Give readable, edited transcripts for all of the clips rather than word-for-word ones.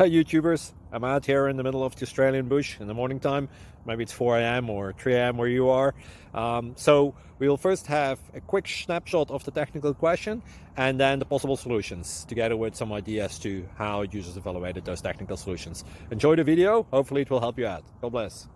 Hi YouTubers, I'm out here in the middle of the Australian bush in the morning time. Maybe it's 4 a.m. or 3 a.m. where you are. So we'll first have a quick snapshot of the technical question and then the possible solutions, together with some ideas to how users evaluated those technical solutions. Enjoy the video, hopefully it will help you out. God bless.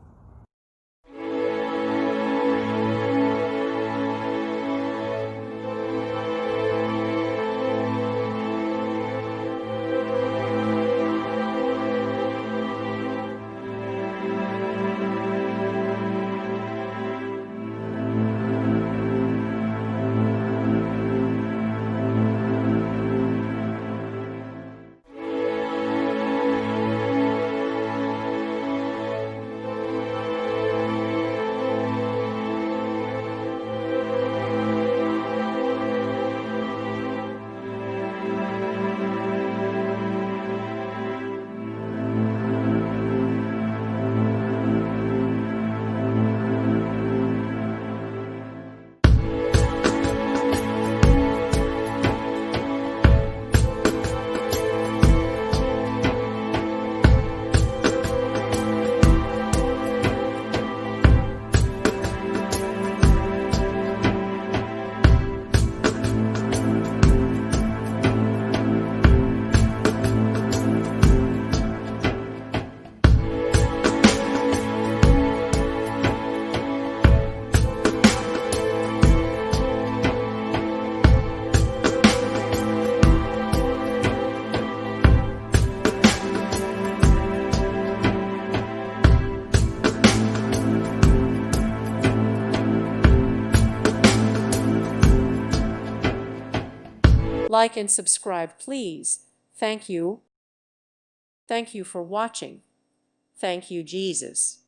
Like and subscribe, please. Thank you. Thank you for watching. Thank you, Jesus.